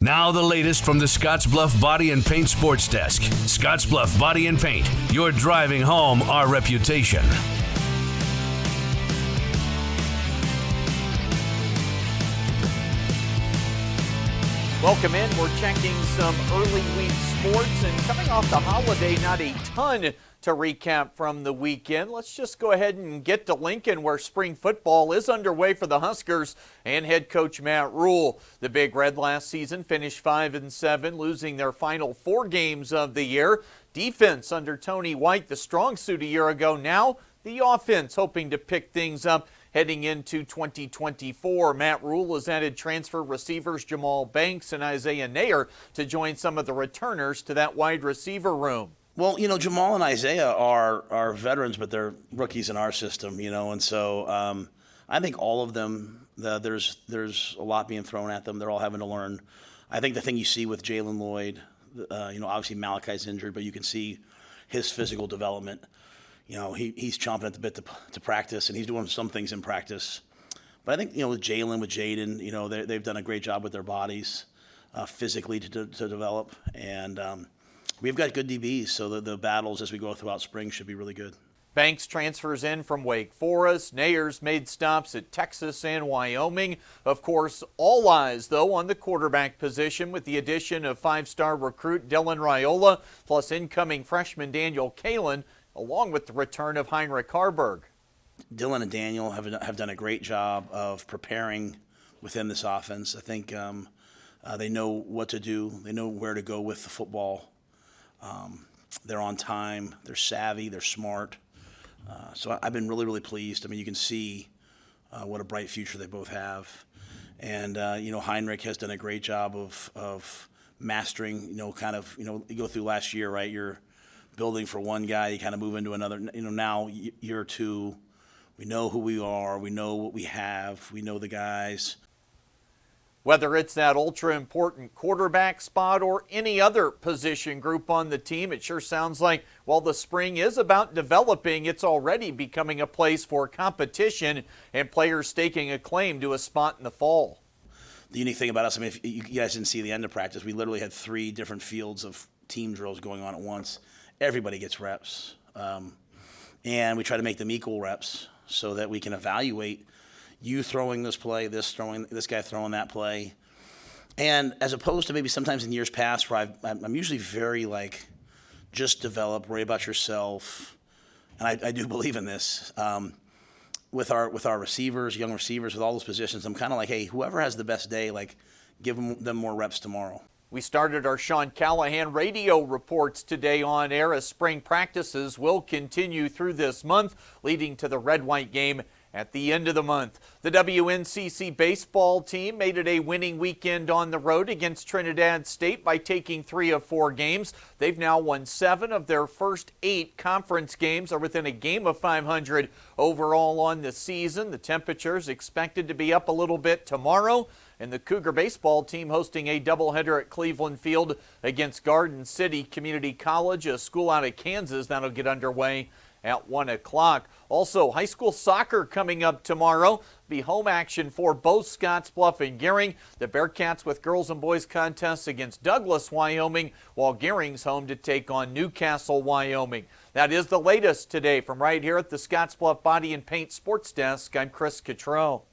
Now the latest from the Scottsbluff Body and Paint Sports Desk. Scottsbluff Body and Paint, you're driving home our reputation. Welcome in. We're checking some early week sports, and coming off the holiday, not a ton to recap from the weekend. Let's just go ahead and get to Lincoln, where spring football is underway for the Huskers and head coach Matt Rhule. The Big Red last season finished 5-7, losing their final 4 games of the year. Defense under Tony White, the strong suit a year ago. Now the offense hoping to pick things up heading into 2024. Matt Rhule has added transfer receivers Jamal Banks and Isaiah Nayer to join some of the returners to that wide receiver room. Well, Jamal and Isaiah are veterans, but they're rookies in our system, and so I think all of them, there's a lot being thrown at them. They're all having to learn. I think the thing you see with Jalen Lloyd, obviously Malachi's injured, but you can see his physical development. He's chomping at the bit to practice, and he's doing some things in practice. But I think, with Jalen, with Jaden, they've done a great job with their bodies physically to develop. And we've got good DBs, so the battles as we go throughout spring should be really good. Banks transfers in from Wake Forest. Nayers made stops at Texas and Wyoming. Of course, all eyes, though, on the quarterback position with the addition of 5-star recruit Dylan Rhule, plus incoming freshman Daniel Kalen, along with the return of Heinrich Harburg. Dylan and Daniel have done a great job of preparing within this offense. I think they know what to do. They know where to go with the football. They're on time. They're savvy. They're smart. So I've been really, really pleased. I mean, you can see what a bright future they both have. And, Heinrich has done a great job of mastering, you go through last year, right? You're building for one guy, you kind of move into another. Now year 2, we know who we are, we know what we have, we know the guys. Whether it's that ultra important quarterback spot or any other position group on the team, it sure sounds like while the spring is about developing, it's already becoming a place for competition and players staking a claim to a spot in the fall. The unique thing about us, if you guys didn't see the end of practice, we literally had 3 different fields of team drills going on at once. Everybody gets reps, and we try to make them equal reps so that we can evaluate you throwing this play, this guy throwing that play. And as opposed to maybe sometimes in years past where I'm usually very just develop, worry about yourself, and I do believe in this. With our receivers, young receivers, with all those positions, I'm kind of like, hey, whoever has the best day, give them more reps tomorrow. We started our Sean Callahan radio reports today on air as spring practices will continue through this month, leading to the red-white game at the end of the month. The WNCC baseball team made it a winning weekend on the road against Trinidad State by taking 3 of 4 games. They've now won 7 of their first 8 conference games, are within a game of 500 overall on the season. The temperatures expected to be up a little bit tomorrow, and the Cougar baseball team hosting a doubleheader at Cleveland Field against Garden City Community College, a school out of Kansas. That'll get underway at 1 o'clock. Also, high school soccer coming up tomorrow. Be home action for both Scottsbluff and Gering. The Bearcats with girls and boys contests against Douglas, Wyoming, while Gering's home to take on Newcastle, Wyoming. That is the latest today from right here at the Scottsbluff Body and Paint Sports Desk. I'm Chris Cottrell.